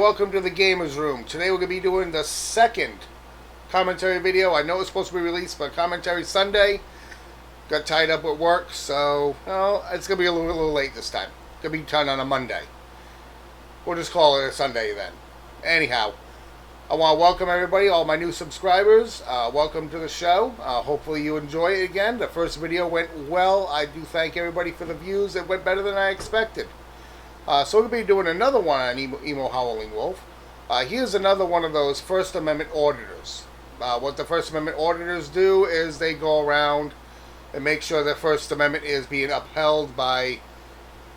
welcome to the Gamers Room. Today we're going to be doing the second commentary video. I know it's supposed to be released, but commentary Sunday. Got tied up with work, so it's going to be a little late this time. It's going to be done on a Monday. We'll just call it a Sunday then. Anyhow, I want to welcome everybody, all my new subscribers. Welcome to the show. Hopefully you enjoy it again. The first video went well. I do thank everybody for the views. It went better than I expected. So we'll be doing another one on Emo Howlingwolf. Here's another one of those First Amendment auditors. What the First Amendment auditors do is they go around and make sure the First Amendment is being upheld by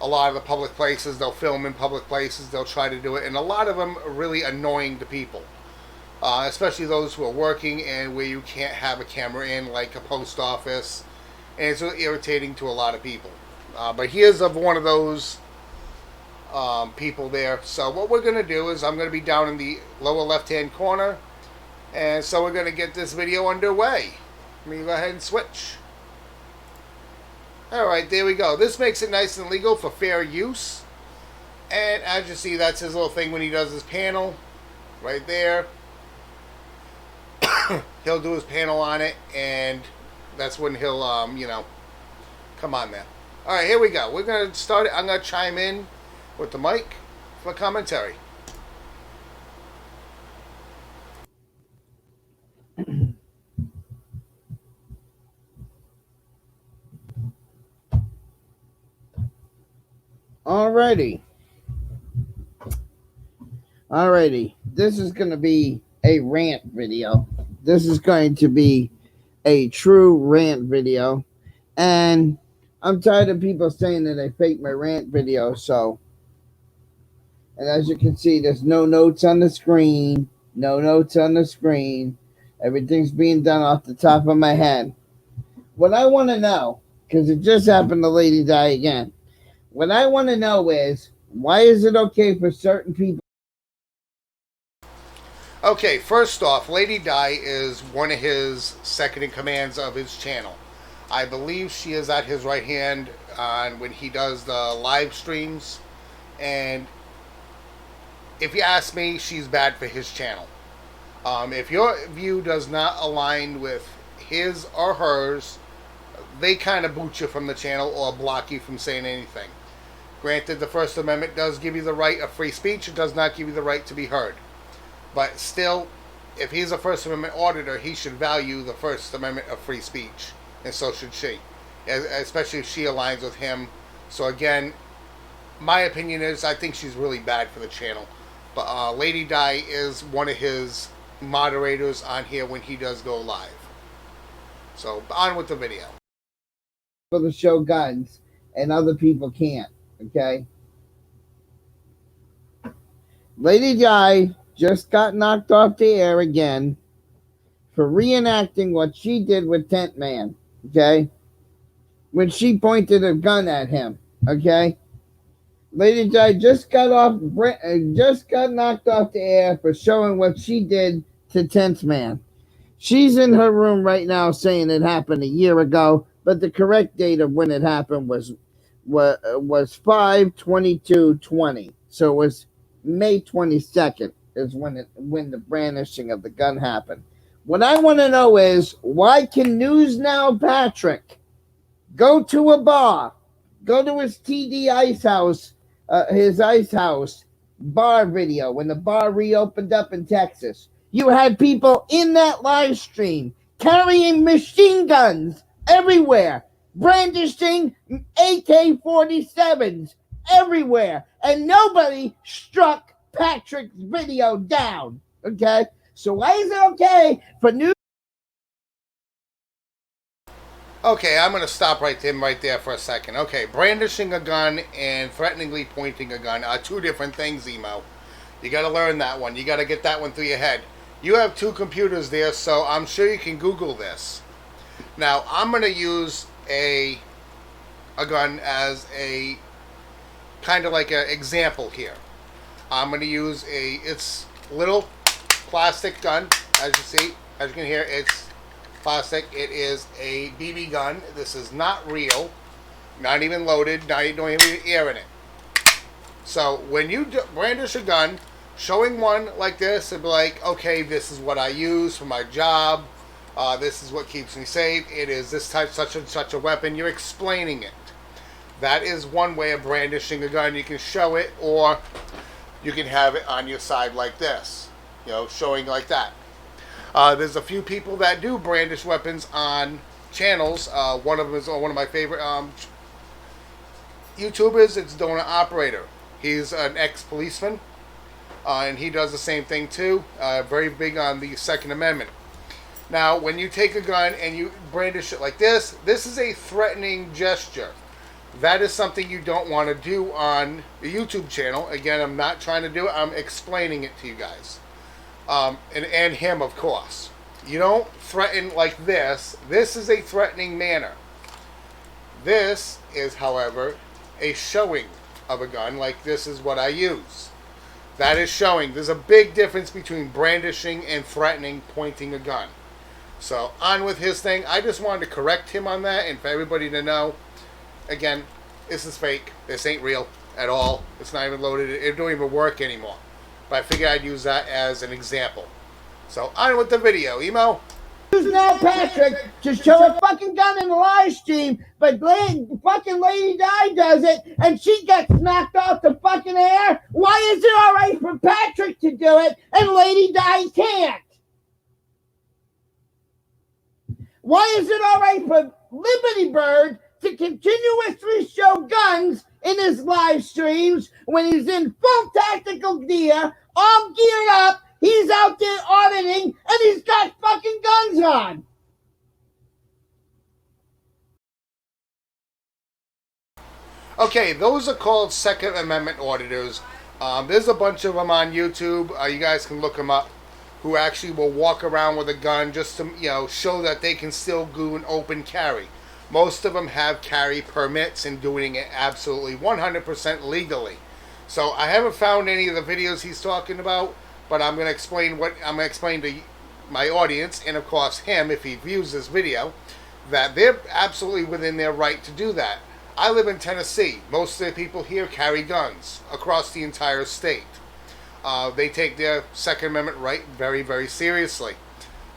a lot of the public places. They'll film in public places. They'll try to do it. And a lot of them are really annoying to people. Especially those who are working and where you can't have a camera in, like a post office. And it's really irritating to a lot of people. But here's of one of those people there. So what we're going to do is I'm going to be down in the lower left hand corner, and so we're going to get this video underway. Let me go ahead and switch. Alright, there we go. This makes it nice and legal for fair use, and as you see, that's his little thing when he does his panel right there. He'll do his panel on it, and that's when he'll come on there. Alright, here we go. We're going to start it. I'm going to chime in with the mic for commentary. Alrighty. This is going to be a rant video. This is going to be a true rant video. And I'm tired of people saying that I fake my rant video, so. And as you can see, there's no notes on the screen. No notes on the screen. Everything's being done off the top of my head. What I want to know, because it just happened to Lady Di again. What I want to know is, why is it okay for certain people? Okay, first off, Lady Di is one of his second in commands of his channel. I believe she is at his right hand on when he does the live streams. And if you ask me, she's bad for his channel. If your view does not align with his or hers, they kind of boot you from the channel or block you from saying anything. Granted, the First Amendment does give you the right of free speech. It does not give you the right to be heard. But still, if he's a First Amendment auditor, he should value the First Amendment of free speech. And so should she. Especially if she aligns with him. So again, my opinion is I think she's really bad for the channel. But Lady Di is one of his moderators on here when he does go live. So on with the video. For the show guns, and other people can't. Okay. Lady Di just got knocked off the air again for reenacting what she did with Tent Man. Okay. When she pointed a gun at him. Okay. Lady Di just got knocked off the air for showing what she did to Tenth Man. She's in her room right now saying it happened a year ago, but the correct date of when it happened was 5/22/20. So it was May 22nd is when the brandishing of the gun happened. What I want to know is, why can News Now Patrick go to a bar, go to his TD Ice House, his Ice House bar video when the bar reopened up in Texas? You had people in that live stream carrying machine guns everywhere, brandishing AK-47s everywhere, and nobody struck Patrick's video down. Okay? So why is it okay for News? Okay, I'm going to stop right there for a second. Okay, brandishing a gun and threateningly pointing a gun are two different things, Emo. You got to learn that one. You got to get that one through your head. You have two computers there, so I'm sure you can Google this. Now, I'm going to use a gun as a kind of like an example here. I'm going to use it's little plastic gun, as you see, as you can hear, it's plastic. It is a BB gun. This is not real, not even loaded, not even air in it. So when you brandish a gun, Showing one like this and be like, okay, this is what I use for my job. This is what keeps me safe. It is this type, such and such a weapon. You're explaining it. That is one way of brandishing a gun. You can show it, or you can have it on your side like this, showing like that. There's a few people that do brandish weapons on channels. One of them is one of my favorite YouTubers. It's Moderator. He's an ex-policeman, and he does the same thing too. Very big on the Second Amendment. Now, when you take a gun and you brandish it like this is a threatening gesture. That is something you don't want to do on a YouTube channel. Again, I'm not trying to do it. I'm explaining it to you guys. And him, of course. You don't threaten like this. This is a threatening manner. This is, however, a showing of a gun. Like, this is what I use. That is showing. There's a big difference between brandishing and threatening, pointing a gun. So, on with his thing. I just wanted to correct him on that and for everybody to know. Again, this is fake. This ain't real at all. It's not even loaded. It don't even work anymore. But I figured I'd use that as an example. So, on with the video. Emo? Now Patrick to show a fucking gun in the live stream, but fucking Lady Di does it, and she gets knocked off the fucking air. Why is it alright for Patrick to do it, and Lady Di can't? Why is it alright for Liberty Bird to continuously show guns in his live streams when he's in full tactical gear, all geared up, he's out there auditing, and he's got fucking guns on? Okay, those are called Second Amendment auditors. There's a bunch of them on YouTube. You guys can look them up. Who actually will walk around with a gun just to, show that they can still do an open carry. Most of them have carry permits and doing it absolutely 100% legally. So I haven't found any of the videos he's talking about, but I'm going to explain to my audience, and of course him if he views this video, that they're absolutely within their right to do that. I live in Tennessee. Most of the people here carry guns across the entire state. They take their Second Amendment right very, very seriously.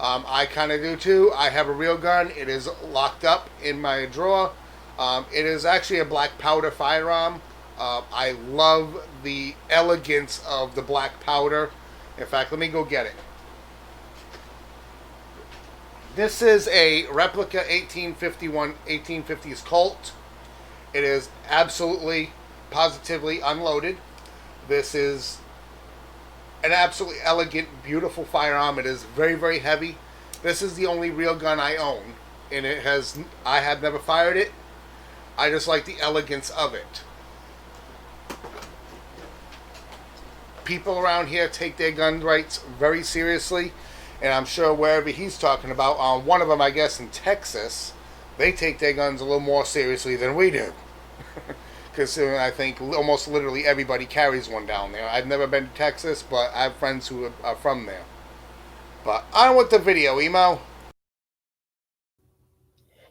I kind of do too. I have a real gun. It is locked up in my drawer. It is actually a black powder firearm. I love the elegance of the black powder. In fact, let me go get it. This is a replica 1850s Colt. It is absolutely, positively unloaded. This is an absolutely elegant, beautiful firearm. It is very, very heavy. This is the only real gun I own, and I have never fired it. I just like the elegance of it. People around here take their gun rights very seriously, and I'm sure wherever he's talking about, one of them, I guess, in Texas, they take their guns a little more seriously than we do. Because I think almost literally everybody carries one down there. I've never been to Texas, but I have friends who are from there. But on with the video, Emo.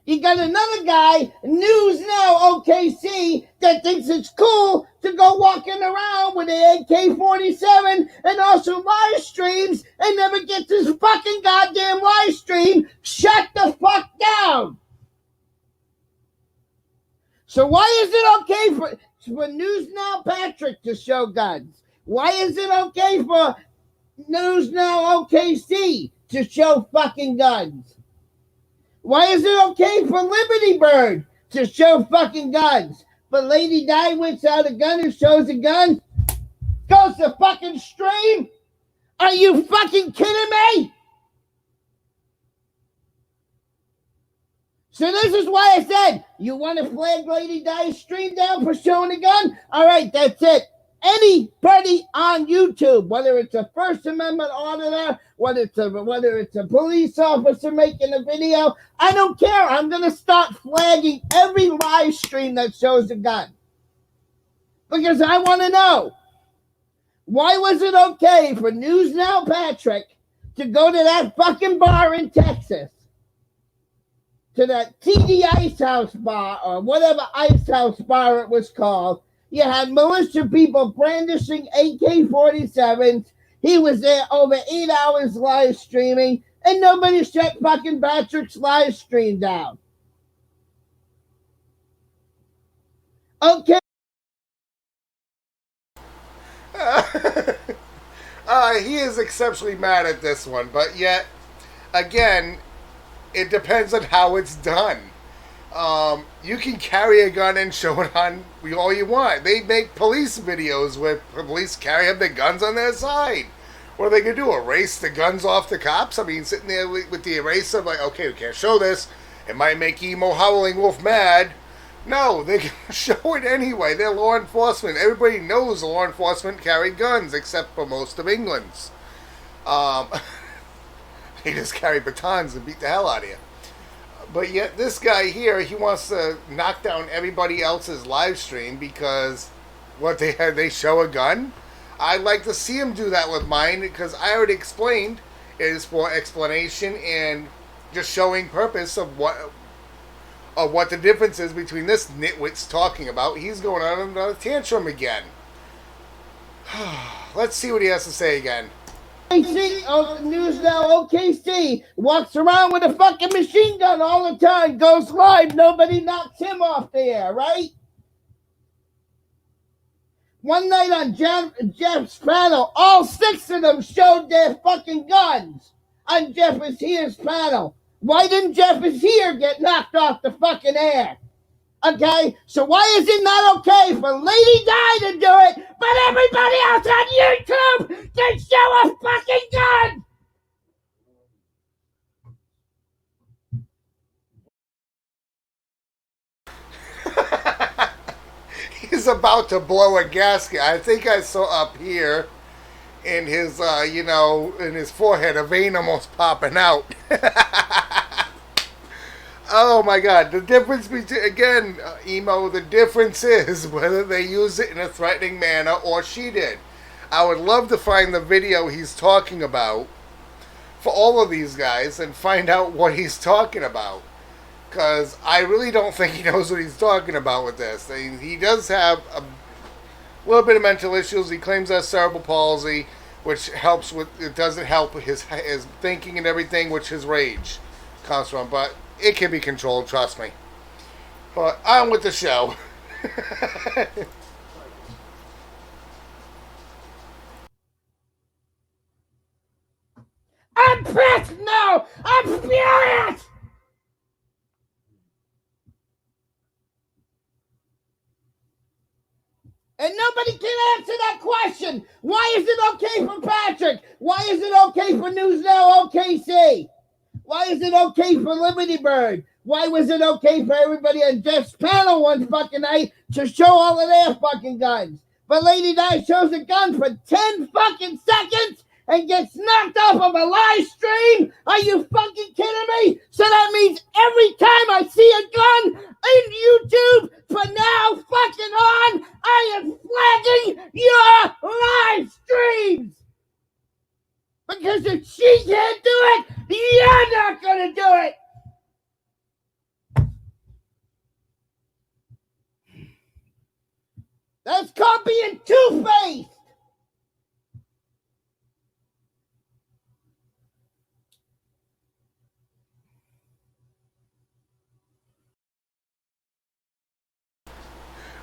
You got another guy, News Now OKC, that thinks it's cool to go walking around with an AK-47 and also live streams and never gets his fucking goddamn live stream. Shut the fuck down. So why is it okay for News Now Patrick to show guns? Why is it okay for News Now OKC to show fucking guns? Why is it okay for Liberty Bird to show fucking guns? But Lady Di whips out a gun and shows a gun? Goes to fucking stream? Are you fucking kidding me? So this is why I said, you want to flag Lady Di's stream down for showing a gun? All right, that's it. Anybody on YouTube, whether it's a First Amendment auditor, whether it's a police officer making a video, I don't care. I'm going to start flagging every live stream that shows a gun. Because I want to know, why was it okay for News Now Patrick to go to that fucking bar in Texas, to that TD Ice House bar, or whatever Ice House bar it was called, You had militia people brandishing AK-47s. He was there over 8 hours live streaming, and nobody shut fucking Patrick's live stream down. Okay. He is exceptionally mad at this one, but yet, again, it depends on how it's done. You can carry a gun and show it on all you want. They make police videos where police carry up their guns on their side. What are they going to do? Erase the guns off the cops? I mean, sitting there with the eraser, like, okay, we can't show this. It might make Emo Howlingwolf mad. No, they can show it anyway. They're law enforcement. Everybody knows law enforcement carry guns, except for most of England's. They just carry batons and beat the hell out of you. But yet this guy here, he wants to knock down everybody else's live stream because they show a gun. I'd like to see him do that with mine because I already explained it is for explanation and just showing purpose of what the difference is between this nitwit's talking about. He's going on a tantrum again. Let's see what he has to say again. News Now OKC walks around with a fucking machine gun all the time, goes live, nobody knocks him off the air, right? One night on Jeff's panel, all 6 of them showed their fucking guns on Jeff is Here's panel. Why didn't Jeff is Here get knocked off the fucking air? Okay, so why is it not okay for Lady Di to do it, but everybody else on YouTube can show a fucking gun? He's about to blow a gasket. I think I saw up here in his, in his forehead, a vein almost popping out. Oh my God, the difference between, again, Emo, the difference is whether they use it in a threatening manner or she did. I would love to find the video he's talking about for all of these guys and find out what he's talking about. Because I really don't think he knows what he's talking about with this. I mean, he does have a little bit of mental issues. He claims that cerebral palsy, which helps with, it doesn't help his thinking and everything, which his rage comes from. But it can be controlled, trust me. But on with the show. I'm pissed now! I'm furious! And nobody can answer that question. Why is it okay for Patrick? Why is it okay for News Now OKC? Why is it okay for Liberty Bird? Why was it okay for everybody on Jeff's panel one fucking night to show all of their fucking guns? But Lady Di shows a gun for 10 fucking seconds and gets knocked off of a live stream? Are you fucking kidding me? So that means every time I see a gun in YouTube from now fucking on, I am flagging your live streams. Because if she can't do it, you're not gonna do it. That's called being two-faced.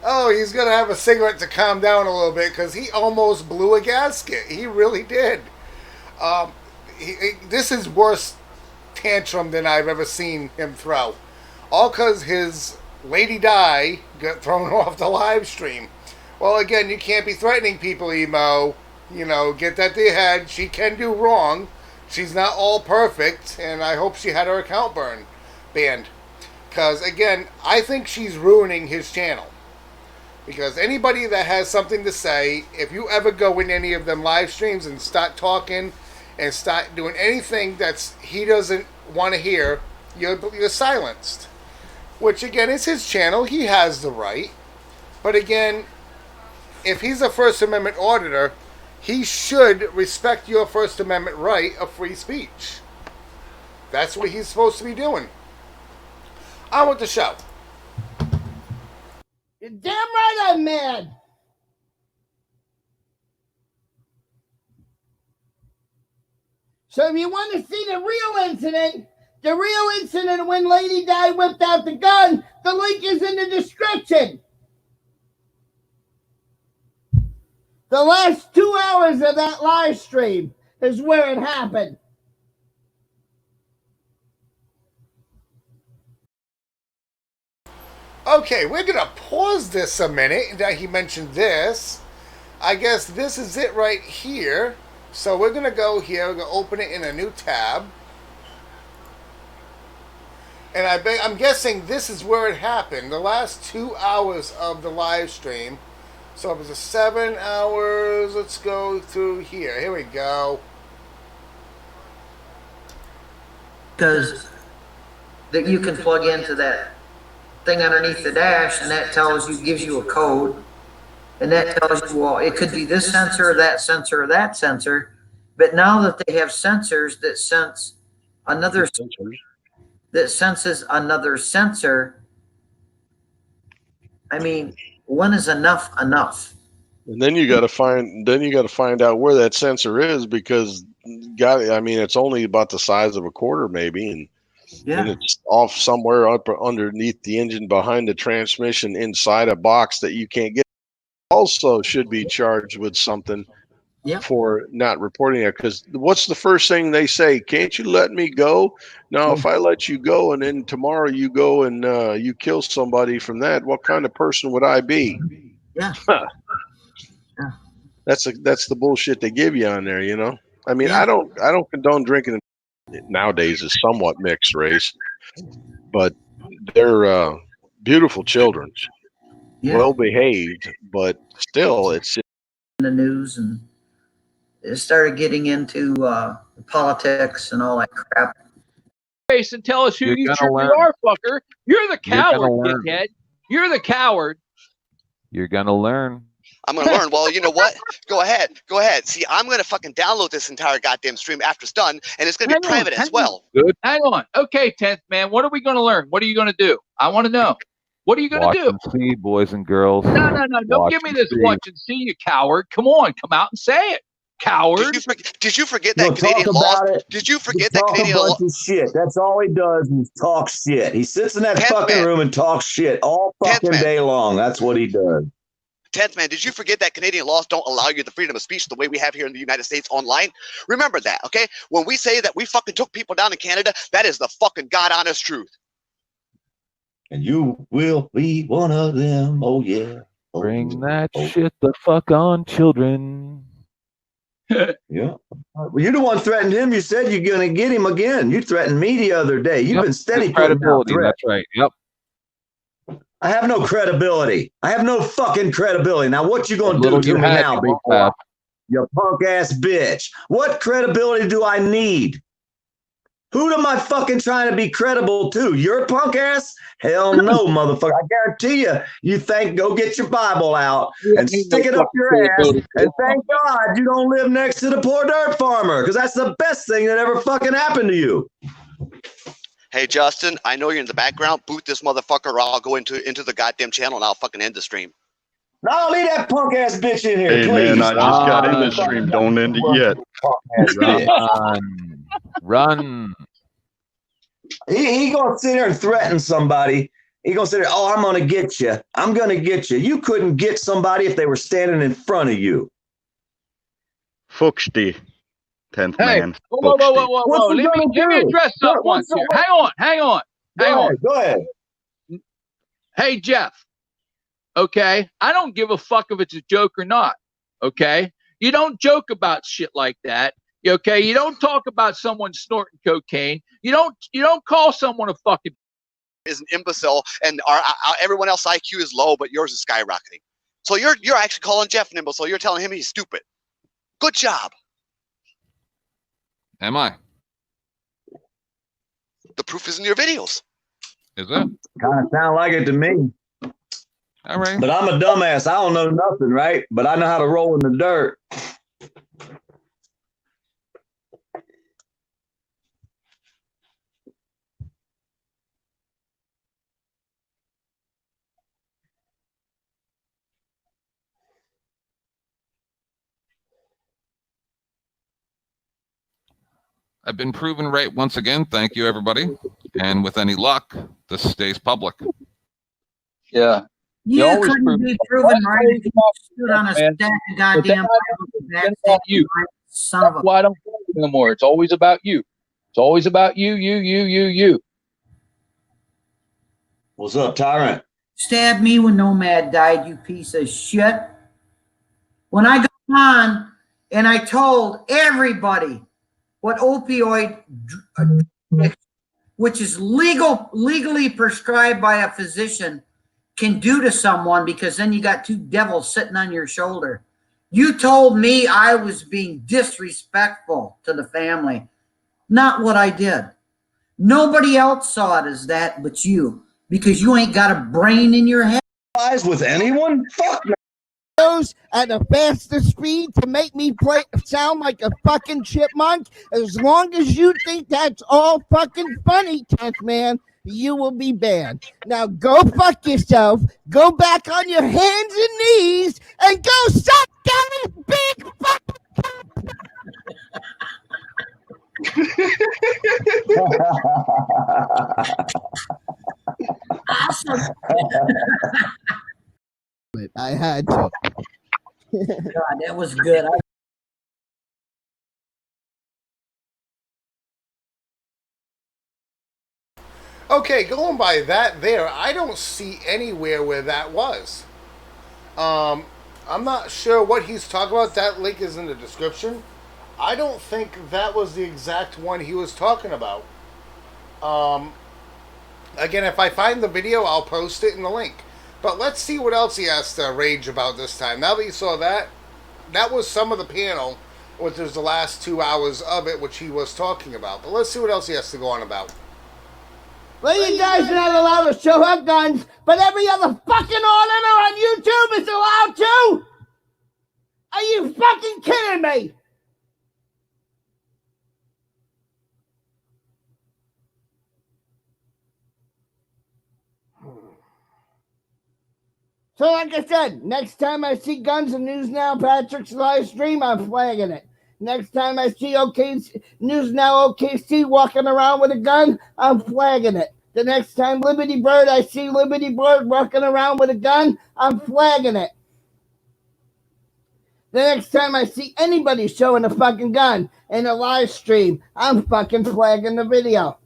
Oh, he's going to have a cigarette to calm down a little bit because he almost blew a gasket. He really did. This is worse tantrum than I've ever seen him throw. All because his Lady Di got thrown off the live stream. Well, again, you can't be threatening people, Emo. You know, get that to your head. She can do wrong. She's not all perfect, and I hope she had her account banned. Because, again, I think she's ruining his channel. Because anybody that has something to say, if you ever go in any of them live streams and start talking and start doing anything that he doesn't want to hear, you're silenced. Which, again, is his channel. He has the right. But, again, if he's a First Amendment auditor, he should respect your First Amendment right of free speech. That's what he's supposed to be doing. On with the show. You're damn right I'm mad. So if you want to see the real incident when Lady Di whipped out the gun, the link is in the description. The last 2 hours of that live stream is where it happened. Okay, we're gonna pause this a minute. Now he mentioned this. I guess this is it right here. So we're gonna go here. We're gonna open it in a new tab, and I'm guessing this is where it happened. The last 2 hours of the live stream. So it was 7 hours. Let's go through here. Here we go. Because that you can plug into that thing underneath the dash, and that gives you a code, and that tells you, well, it could be this sensor, that sensor, or that sensor. But now that they have sensors that sense another that senses another sensor, I mean, when is enough enough? And then you got to find out where that sensor is, because it's only about the size of a quarter maybe, and it's off somewhere up underneath the engine, behind the transmission, inside a box that you can't get. Also should be charged with something for not reporting it, because what's the first thing they say? Can't you let me go? Now, if I let you go and then tomorrow you go and you kill somebody from that, what kind of person would I be? Yeah. That's the bullshit they give you on there, you know. I mean, I don't condone drinking. Nowadays is somewhat mixed race, but they're beautiful children, well behaved, but still, it's in the news, and it started getting into politics and all that crap. Face and tell us who you truly are, fucker. You're the coward, dickhead. You're the coward. You're gonna learn. I'm gonna learn. Well, you know what? Go ahead. See, I'm gonna fucking download this entire goddamn stream after it's done, and it's gonna be private as well. Good. Hang on. Okay, 10th man. What are we gonna learn? What are you gonna do? I want to know. What are you gonna do? And see, boys and girls. No. Don't give me this watch and see, you coward. Come on, come out and say it, coward. Did you forget that Canadian law? Did you forget that Canadian law? Shit. That's all he does is talk shit. He sits in that fucking room and talks shit all fucking day long. That's what he does. 10th man, did you forget that Canadian laws don't allow you the freedom of speech the way we have here in the United States online? Remember that, okay? When we say that we fucking took people down in Canada, that is the fucking God honest truth. And you will be one of them. Oh, yeah. Bring that shit the fuck on, children. Yeah. Well, you're the one threatened him. You said you're going to get him again. You threatened me the other day. You've been steady credibility. That's right. Yep. I have no credibility. I have no fucking credibility. Now, what you going to do to me now, big boy? You punk ass bitch. What credibility do I need? Who am I fucking trying to be credible to? Your punk ass? Hell no, motherfucker. I guarantee you, go get your Bible out and stick it up your ass. And thank God you don't live next to the poor dirt farmer, because that's the best thing that ever fucking happened to you. Hey, Justin, I know you're in the background. Boot this motherfucker, or I'll go into the goddamn channel and I'll fucking end the stream. No, leave that punk ass bitch in here, hey, please. Man, I just got in the stream. Don't end it yet. Run. He gonna sit there and threaten somebody. He gonna sit there, oh, I'm gonna get you. I'm gonna get you. You couldn't get somebody if they were standing in front of you. Fuchsty. 10th man. Whoa. Let me address something once here. Hang on. Go ahead. Hey, Jeff. Okay. I don't give a fuck if it's a joke or not. Okay. You don't joke about shit like that. Okay. You don't talk about someone snorting cocaine. You don't call someone a fucking is an imbecile, and everyone else's IQ is low, but yours is skyrocketing. So you're actually calling Jeff an imbecile. You're telling him he's stupid. Good job. Am I? The proof is in your videos. Is it? Kind of sound like it to me. All right. But I'm a dumbass. I don't know nothing, right? But I know how to roll in the dirt. I've been proven right once again. Thank you, everybody. And with any luck, this stays public. Yeah. You couldn't be proven right if you stood on a stack of goddamn you. Son of a. Why don't you no more? It's always about you. It's always about you. What's up, Tyrant? Stab me when Nomad died, you piece of shit. When I got on and I told everybody what opioid, which is legally prescribed by a physician, can do to someone, because then you got two devils sitting on your shoulder. You told me I was being disrespectful to the family. Not what I did. Nobody else saw it as that but you, because you ain't got a brain in your head. Lies with anyone? Fuck no. At a faster speed to make me sound like a fucking chipmunk. As long as you think that's all fucking funny, Tenth Man, you will be banned. Now go fuck yourself, go back on your hands and knees, and go suck that big fucking Awesome. I had to. God, that was good. Okay, going by that there, I don't see anywhere where that was. I'm not sure what he's talking about. That link is in the description. I don't think that was the exact one he was talking about. Again, if I find the video, I'll post it in the link. But let's see what else he has to rage about this time. Now that you saw that, that was some of the panel, which is the last 2 hours of it, which he was talking about. But let's see what else he has to go on about. Well, you guys are not allowed to show her guns, but every other fucking auditor on YouTube is allowed to? Are you fucking kidding me? So like I said, next time I see Guns and News Now Patrick's live stream, I'm flagging it. Next time I see News Now OKC walking around with a gun, I'm flagging it. The next time Liberty Bird, I see Liberty Bird walking around with a gun, I'm flagging it. The next time I see anybody showing a fucking gun in a live stream, I'm fucking flagging the video.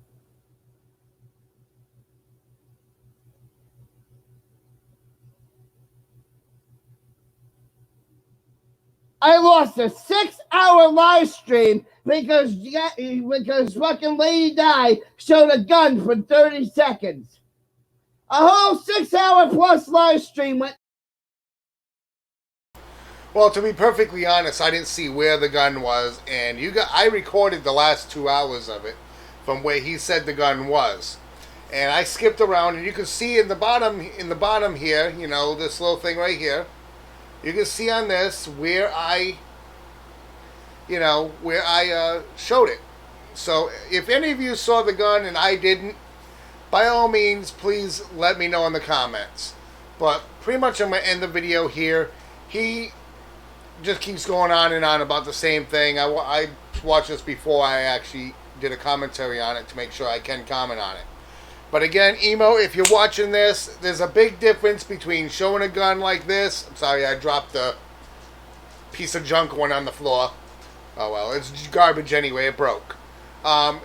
I lost a 6-hour live stream because fucking Lady Di showed a gun for 30 seconds. A whole 6-hour plus live stream went. Well, to be perfectly honest, I didn't see where the gun was, and I recorded the last 2 hours of it from where he said the gun was. And I skipped around, and you can see in the bottom here, you know, this little thing right here. You can see on this where I showed it. So if any of you saw the gun and I didn't, by all means, please let me know in the comments. But pretty much I'm going to end the video here. He just keeps going on and on about the same thing. I watched this before I actually did a commentary on it to make sure I can comment on it. But again, Emo, if you're watching this, there's a big difference between showing a gun like this. I'm sorry, I dropped the piece of junk one on the floor. Oh well, it's garbage anyway, it broke.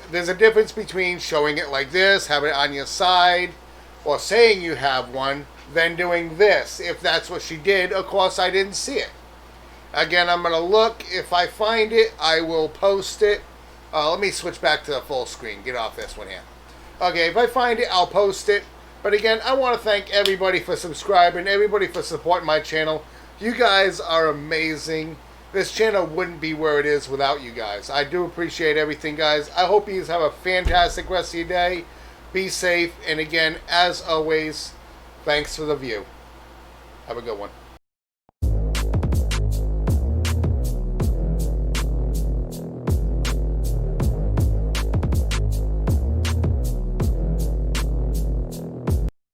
There's a difference between showing it like this, having it on your side, or saying you have one, than doing this. If that's what she did, of course I didn't see it. Again, I'm going to look. If I find it, I will post it. Let me switch back to the full screen. Get off this one here. Okay, if I find it, I'll post it. But again, I want to thank everybody for subscribing, everybody for supporting my channel. You guys are amazing. This channel wouldn't be where it is without you guys. I do appreciate everything, guys. I hope you guys have a fantastic rest of your day. Be safe. And again, as always, thanks for the view. Have a good one.